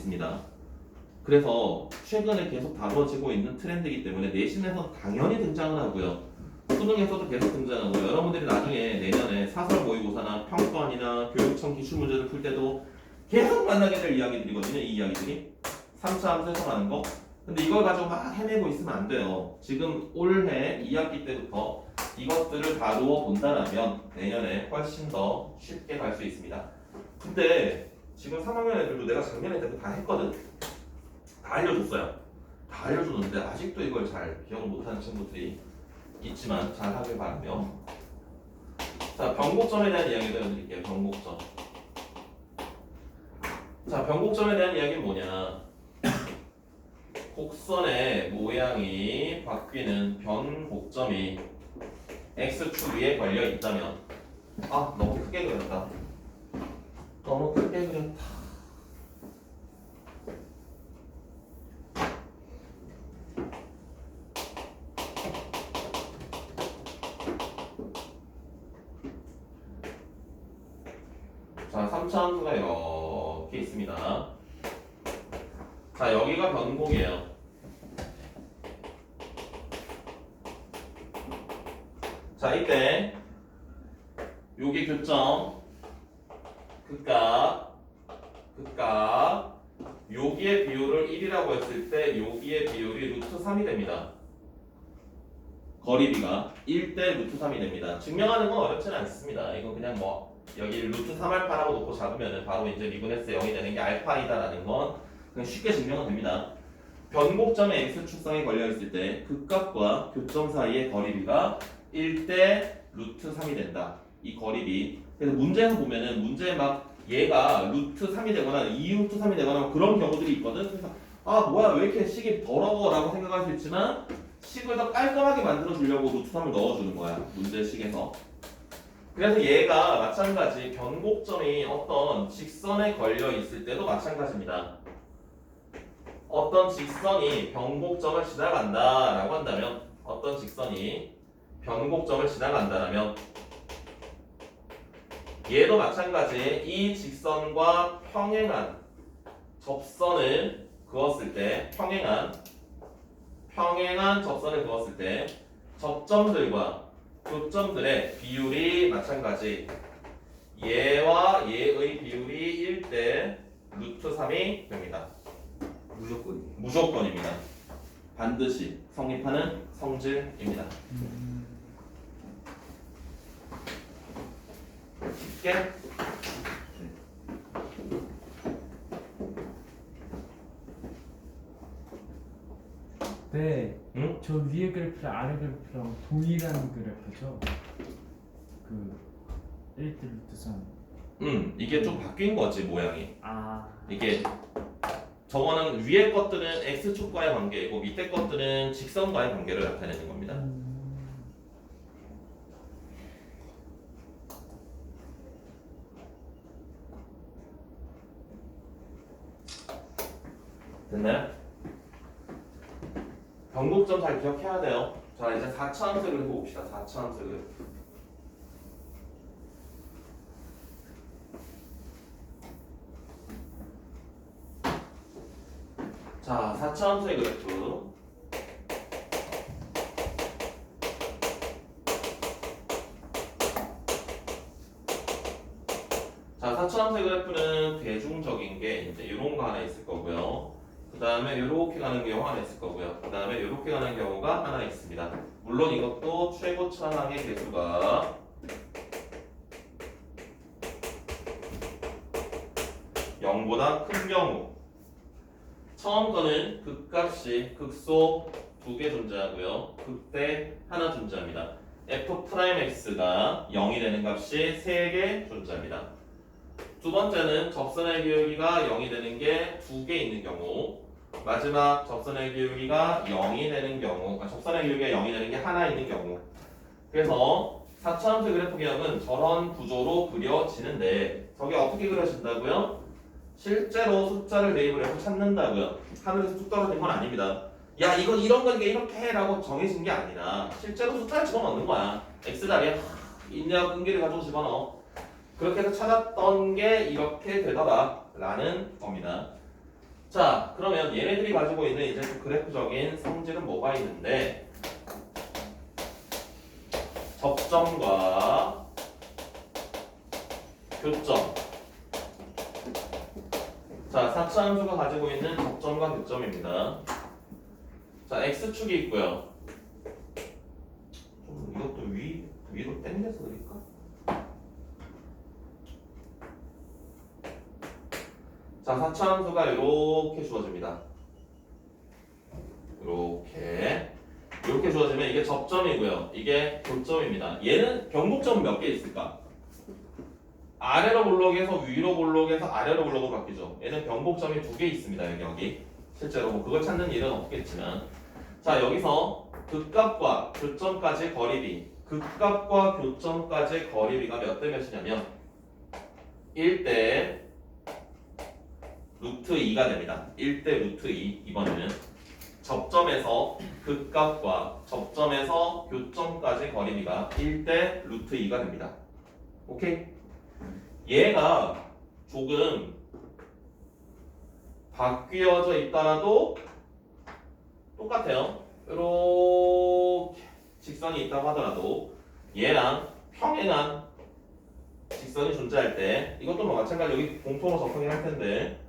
있습니다. 그래서 최근에 계속 다뤄지고 있는 트렌드이기 때문에 내신에서 당연히 등장을 하고요. 수능에서도 계속 등장하고 여러분들이 나중에 내년에 사설 모의고사나 평가원이나 교육청 기출문제를 풀 때도 계속 만나게 될 이야기들이거든요. 이 이야기들이 3차 함수 해석하는 거. 근데 이걸 가지고 막 헤매고 있으면 안 돼요. 지금 올해 2학기 때부터 이것들을 다루어 본다면 내년에 훨씬 더 쉽게 갈 수 있습니다. 근데 지금 3학년 애들도 내가 작년에 때도 다 했거든. 다 알려줬어요. 다 알려줬는데 아직도 이걸 잘 기억을 못하는 친구들이 있지만 잘 하길 바라며. 자, 변곡점에 대한 이야기를 해드릴게요. 변곡점. 자, 변곡점에 대한 이야기는 뭐냐? 곡선의 모양이 바뀌는 변곡점이 x축 위에 걸려 있다면, 아, 너무 크게 그렸다. 너무 크게 그렸다. 자, 3차 함수가 이렇게 있습니다. 자, 여기가 변곡이에요. 자, 이때 여기 교점 극값 여기의 비율을 1이라고 했을 때 여기의 비율이 루트 3이 됩니다. 거리비가 1대 루트 3이 됩니다. 증명하는 건 어렵지는 않습니다. 이건 그냥 뭐 여기 루트 3알파라고 놓고 잡으면 바로 이제 미분에서 0이 되는 게 알파이다라는 건 그냥 쉽게 증명은 됩니다. 변곡점의 x축성이 걸려있을 때 극값과 교점 사이의 거리비가 1대 루트 3이 된다. 이 거리비. 그래서 문제에서 보면은 문제에 막 얘가 루트 3이 되거나 2루트 3이 되거나 그런 경우들이 있거든. 그래서 아 뭐야 왜 이렇게 식이 더러워 라고 생각할 수 있지만 식을 더 깔끔하게 만들어 주려고 루트 3을 넣어주는 거야. 문제식에서. 그래서 얘가 마찬가지 변곡점이 어떤 직선에 걸려 있을 때도 마찬가지입니다. 어떤 직선이 변곡점을 지나간다라고 한다면 어떤 직선이 변곡점을 지나간다면 얘도 마찬가지 이 직선과 평행한 접선을 그었을 때 평행한 접선을 그었을 때 접점들과 교점들의 비율이 마찬가지 얘와 얘의 비율이 1대 루트 3이 됩니다. 무조건입니다. 반드시 성립하는 성질입니다. 쉽게 네, 응? 저 위에 그래프랑 아래 그래프랑 동일한 그래프죠? 그 1대 루트 3. 이게 좀 바뀐 거지 모양이. 아, 이게 저거는 위에 것들은 x축과의 관계이고 밑에 것들은 직선과의 관계를 나타내는 겁니다. 됐나요? 변곡점 잘 기억해야 돼요. 자 이제 4차 함수 그래프 봅시다. 4차 함수 그래프. 자 4차 함수의 그래프. 자 4차 함수의 그래프는 대중적인 게 이제 이런 거 하나 있을 거고요. 그 다음에 이렇게 가는 경우 하나 있을 거고요. 그 다음에 이렇게 가는 경우가 하나 있습니다. 물론 이것도 최고 차항의 개수가 0보다 큰 경우 처음 거는 극값이 극소 2개 존재하고요. 극대 하나 존재합니다. f'x가 0이 되는 값이 3개 존재합니다. 두 번째는 접선의 기울기가 0이 되는 게 2개 있는 경우, 마지막 접선의 기울기가 0이 되는 경우, 접선의 기울기가 0이 되는 게 하나 있는 경우. 그래서 4차 함수 그래프 기억은 저런 구조로 그려지는데 저게 어떻게 그려진다고요? 실제로 숫자를 대입을 해서 찾는다고요. 하늘에서 뚝 떨어진 건 아닙니다. 야 이건 이런 거니까 이렇게 해라고 정해진 게 아니라 실제로 숫자를 집어넣는 거야. x자리에 인내와 끈기를 가지고 집어넣어. 그렇게 해서 찾았던 게 이렇게 되더라 라는 겁니다. 자, 그러면 얘네들이 가지고 있는 이제 그 그래프적인 성질은 뭐가 있는데 접점과 교점. 자, 4차 함수가 가지고 있는 접점과 교점입니다. 자, x축이 있고요. 좀 이것도 위로 당겨서 그릴까? 자, 4차 함수가 이렇게 주어집니다. 이렇게 주어지면 이게 접점이고요. 이게 교점입니다. 얘는 변곡점은 몇 개 있을까? 아래로 볼록에서 위로 볼록에서 아래로 볼록으로 바뀌죠. 얘는 변곡점이 2개 있습니다. 여기. 실제로 뭐 그걸 찾는 일은 없겠지만. 자, 여기서 극값과 교점까지 거리비. 극값과 교점까지 거리비가 몇 대 몇이냐면 1대 루트 2가 됩니다. 1대 루트 2. 이번에는 접점에서 극값과 접점에서 교점까지 거리비가 1대 루트 2가 됩니다. 오케이? 얘가 조금 바뀌어져 있더라도 똑같아요. 이렇게 직선이 있다고 하더라도 얘랑 평행한 직선이 존재할 때 이것도 뭐 마찬가지 여기 공통으로 적용을 할 텐데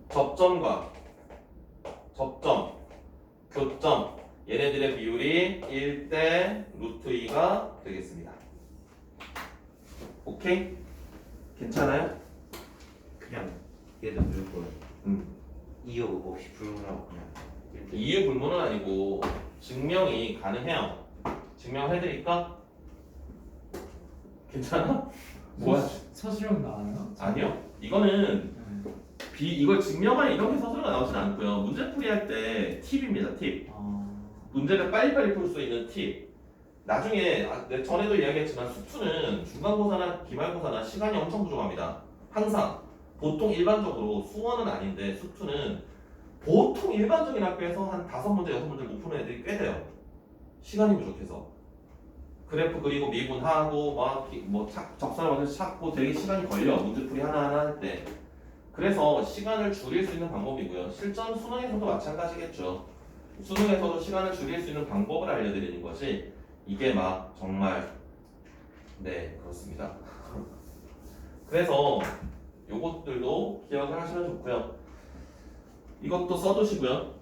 접점과 접점, 교점 얘네들의 비율이 1대 루트 2가 되겠습니다. 오케이? 괜찮아요? 그냥 얘도 무조건 음. 이유 없이 불문하고 그냥 이유 불문은 아니고 증명이 가능해요. 증명해드릴까? 괜찮아? 뭐야? 서술형 나와요? 아니요. 이거는 네. 이걸 증명할 이렇게 서술가 나오진 않고요. 문제풀이 할 때 팁입니다. 팁. 문제를 빨리빨리 풀 수 있는 팁. 나중에 내가 전에도 이야기했지만 수투는 중간고사나 기말고사나 시간이 엄청 부족합니다. 항상 보통 일반적으로 수원은 아닌데 수투는 보통 일반적인 학교에서 한 5문제, 6문제 못 푸는 애들이 꽤 돼요. 시간이 부족해서. 그래프 그리고 미분하고 뭐 적선을 먼저 찾고 되게 시간이 걸려. 문제풀이 하나하나 할 때. 그래서 시간을 줄일 수 있는 방법이고요. 실전 수능에서도 마찬가지겠죠. 수능에서도 시간을 줄일 수 있는 방법을 알려드리는 것이 이게 막 정말 네 그렇습니다. 그래서 요것들도 기억을 하시면 좋고요. 이것도 써두시고요.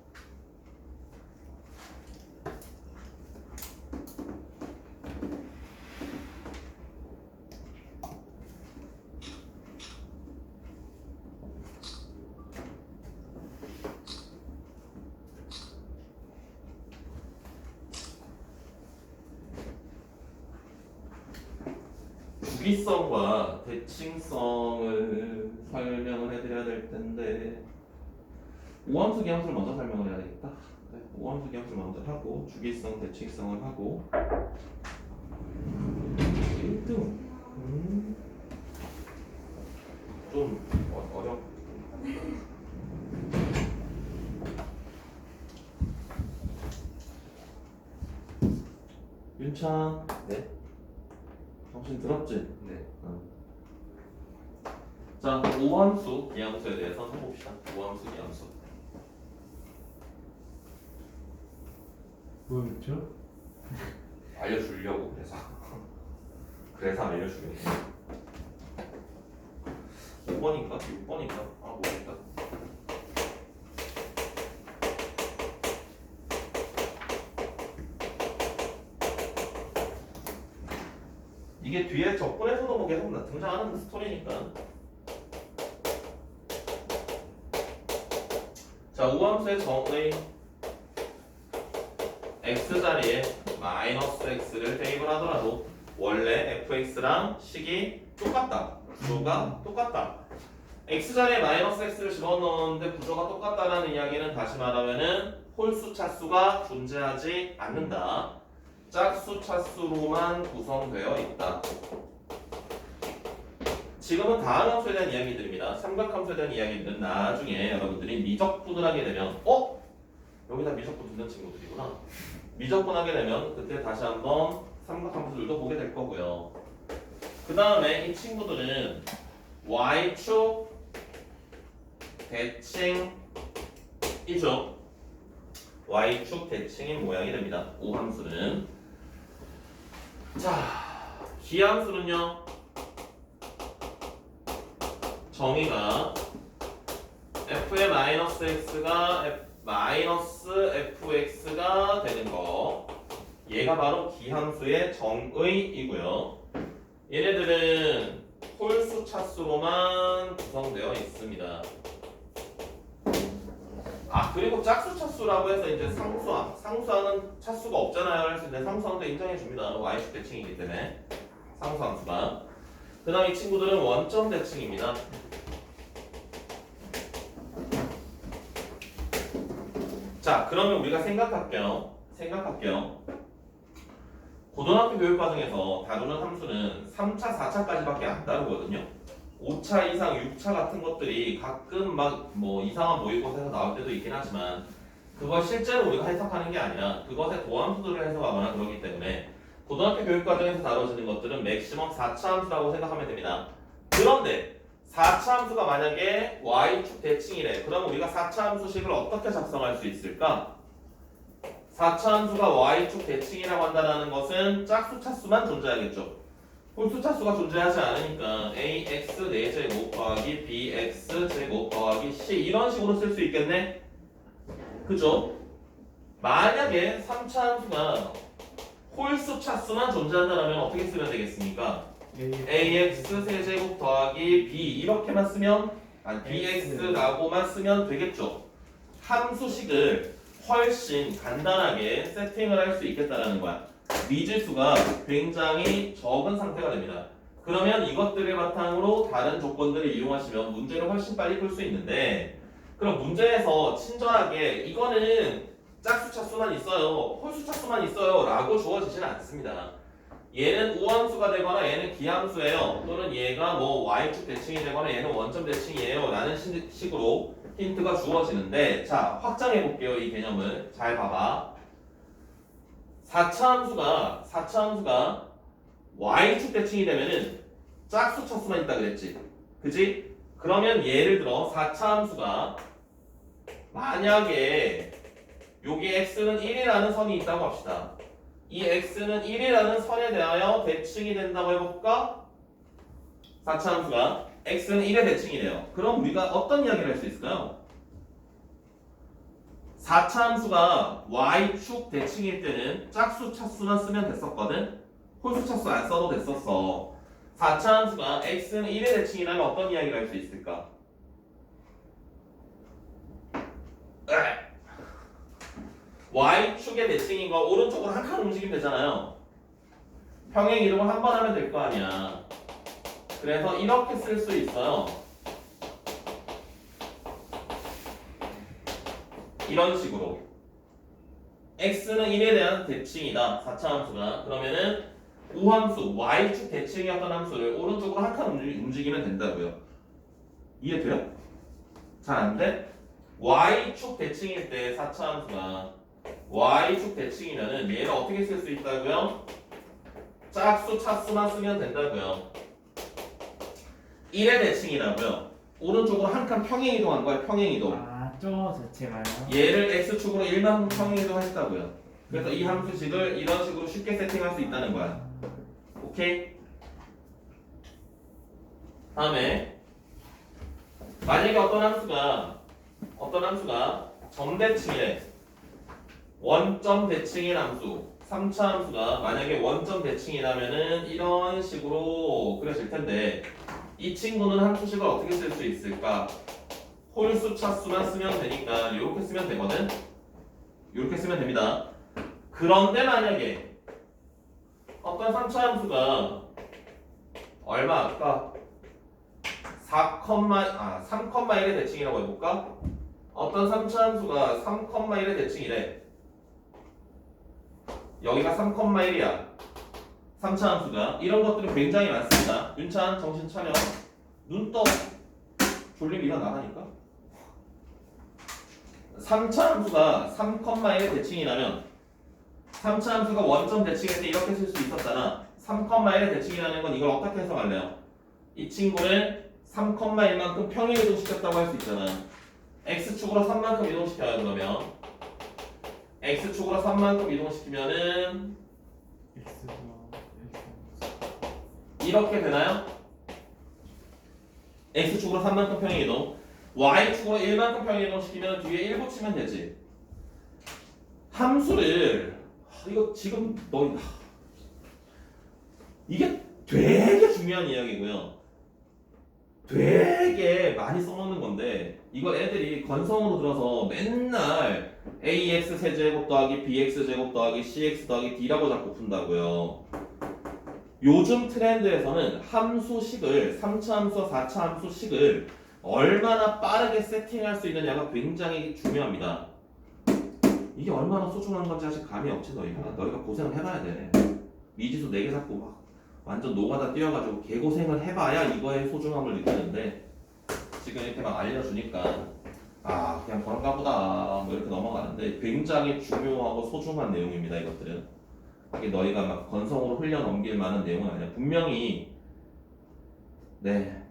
주기성과 대칭성을 설명을 해드려야 될 텐데 오함수 기함수를 먼저 설명을 해야 되겠다. 네, 오함수 기함수를 먼저 하고 주기성, 대칭성을 하고 1등 좀 어렵. 윤창, 네? 정신 들었지? 네. 자, 오함수, 기함수에 대해서 해봅시다. 오함수, 기함수. 뭐였죠? 알려주려고 그래서 알려주려고. 5번인가? 6번인가? 아, 모르겠다. 이게 뒤에 적분에서도 뭐 계속 등장하는 스토리니까. 자, 오함수의 정의 x자리에 마이너스 x를 대입을 하더라도 원래 fx랑 식이 똑같다. 구조가 똑같다. x자리에 마이너스 x를 집어넣었는데 구조가 똑같다라는 이야기는 다시 말하면은 홀수 차수가 존재하지 않는다. 짝수 차수로만 구성되어 있다. 지금은 다항 함수에 대한 이야기들입니다. 삼각함수에 대한 이야기들은 나중에 여러분들이 미적분을 하게 되면 여기다 미적분 듣는 친구들이구나. 미적분하게 되면 그때 다시 한번 삼각함수들도 보게 될 거고요. 그 다음에 이 친구들은 y축, 대칭이죠. y축 대칭인 모양이 됩니다. 오함수는. 자, 기함수는요. 정의가 f의 마이너스 x가 마이너스 fx가 되는 거. 얘가 바로 기함수의 정의이고요. 얘네들은 홀수 차수로만 구성되어 있습니다. 아, 그리고 짝수 차수라고 해서 이제 상수항은 차수가 없잖아요. 할 수 있는데 상수항도 인정해 줍니다. y축 대칭이기 때문에 상수함수가. 그 다음 이 친구들은 원점 대칭입니다. 자, 그러면 우리가 생각할게요. 고등학교 교육 과정에서 다루는 함수는 3차, 4차까지밖에 안 다루거든요. 5차 이상, 6차 같은 것들이 가끔 막 뭐 이상한 모의고사에서 나올 때도 있긴 하지만 그걸 실제로 우리가 해석하는 게 아니라 그것의 도함수들을 해석하거나 그러기 때문에 고등학교 교육 과정에서 다뤄지는 것들은 맥시멈 4차 함수라고 생각하면 됩니다. 그런데 4차 함수가 만약에 y축 대칭이래. 그럼 우리가 4차 함수식을 어떻게 작성할 수 있을까? 4차 함수가 y축 대칭이라고 한다는 것은 짝수 차수만 존재하겠죠. 홀수 차수가 존재하지 않으니까 ax 4제곱 더하기 bx 제곱 더하기 c 이런 식으로 쓸 수 있겠네? 그죠? 만약에 3차 함수가 홀수 차수만 존재한다면 어떻게 쓰면 되겠습니까? ax 세제곱 더하기 b 이렇게만 쓰면 아니 bx라고만 쓰면 되겠죠. 함수식을 훨씬 간단하게 세팅을 할 수 있겠다라는 거야. 미지수가 굉장히 적은 상태가 됩니다. 그러면 이것들을 바탕으로 다른 조건들을 이용하시면 문제를 훨씬 빨리 풀 수 있는데 그럼 문제에서 친절하게 이거는 짝수 차수만 있어요, 홀수 차수만 있어요 라고 주어지지는 않습니다. 얘는 우함수가 되거나 얘는 기함수예요. 또는 얘가 뭐 y축 대칭이 되거나 얘는 원점 대칭이에요 라는 식으로 힌트가 주어지는데 자, 확장해 볼게요. 이 개념을 잘 봐봐. 4차 함수가 y축 대칭이 되면은 짝수 차수만 있다 그랬지, 그지? 그러면 예를 들어 4차 함수가 만약에 여기 x는 1이라는 선이 있다고 합시다. 이 x는 1이라는 선에 대하여 대칭이 된다고 해볼까? 4차 함수가 x는 1의 대칭이래요. 그럼 우리가 어떤 이야기를 할 수 있을까요? 4차 함수가 y축 대칭일 때는 짝수 차수만 쓰면 됐었거든? 홀수 차수 안 써도 됐었어. 4차 함수가 x는 1의 대칭이라면 어떤 이야기를 할 수 있을까? y축의 대칭인 거 오른쪽으로 한 칸 움직이면 되잖아요. 평행 이동을 한 번 하면 될 거 아니야. 그래서 이렇게 쓸 수 있어요. 이런 식으로 x는 1에 대한 대칭이다. 4차 함수가. 그러면은 우함수 y축 대칭이었던 함수를 오른쪽으로 한 칸 움직이면 된다고요. 이해돼요? 잘 안 돼? y축 대칭일 때 4차 함수가 y축 대칭이면은 얘를 어떻게 쓸 수 있다고요? 짝수 차수만 쓰면 된다고요. 1의 대칭이라고요. 오른쪽으로 한 칸 평행 이동한 거야. 평행 이동. 아, 저 자체가요? 얘를 x축으로 1만 평행 이동했다고요. 그래서 이 함수식을 이런 식으로 쉽게 세팅할 수 있다는 거야. 오케이? 다음에 만약에 어떤 함수가 점대칭이래. 원점 대칭인 함수 3차 함수가 만약에 원점 대칭이라면은 이런 식으로 그려질 텐데 이 친구는 함수식을 어떻게 쓸 수 있을까? 홀수 차수만 쓰면 되니까 이렇게 쓰면 되거든? 이렇게 쓰면 됩니다. 그런데 만약에 어떤 3차 함수가 얼마 아까 3,1의 대칭이라고 해볼까? 어떤 3차 함수가 3,1의 대칭이래. 여기가 3,1이야. 3차 함수가. 이런 것들은 굉장히 많습니다. 윤찬 정신 차려. 눈 떠. 졸림 일어나라니까. 3차 함수가 3,1의 대칭이라면 3차 함수가 원점 대칭일 때 이렇게 쓸 수 있었잖아. 3,1의 대칭이라는 건 이걸 어떻게 해석할래요? 이 친구를 3,1만큼 평행 이동시켰다고 할 수 있잖아. x축으로 3만큼 이동시켜요. 그러면 x축으로 3만큼 이동시키면은 x가 이렇게 되나요? x축으로 3만큼 평행 이동, y축으로 1만큼 평행 이동시키면 뒤에 1 붙이면 되지. 함수를 이거 지금 너 이게 되게 중요한 이야기고요. 되게 많이 써먹는 건데 이걸 애들이 건성으로 들어서 맨날 ax 세제곱 더하기 bx 제곱 더하기 cx 더하기 d라고 자꾸 푼다고요. 요즘 트렌드에서는 함수식을 3차 함수와 4차 함수식을 얼마나 빠르게 세팅할 수 있느냐가 굉장히 중요합니다. 이게 얼마나 소중한 건지 아직 감이 없지 너희가 고생을 해봐야 돼. 미지수 4개 잡고 막 완전 노가다 뛰어가지고 개고생을 해봐야 이거의 소중함을 느끼는데 지금 이렇게 막 알려주니까 아 그냥 그런가 보다 뭐 이렇게 넘어가는데 굉장히 중요하고 소중한 내용입니다. 이것들은 이게 너희가 막 건성으로 흘려 넘길 만한 내용은 아니야. 분명히 네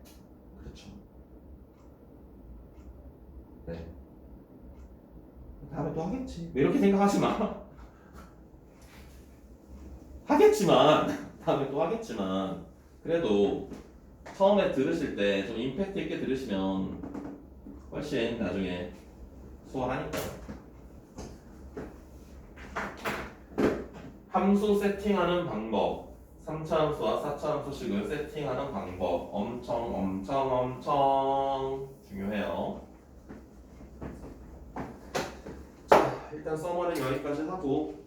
그렇죠. 네 다음에 또 하겠지. 왜 이렇게 생각하지 마. 하겠지만 다음에 또 하겠지만 그래도 처음에 들으실 때 좀 임팩트 있게 들으시면 훨씬 나중에 수월하니까. 함수 세팅하는 방법, 3차 함수와 4차 함수식을 세팅하는 방법 엄청 중요해요. 자, 일단 서머리는 여기까지 하고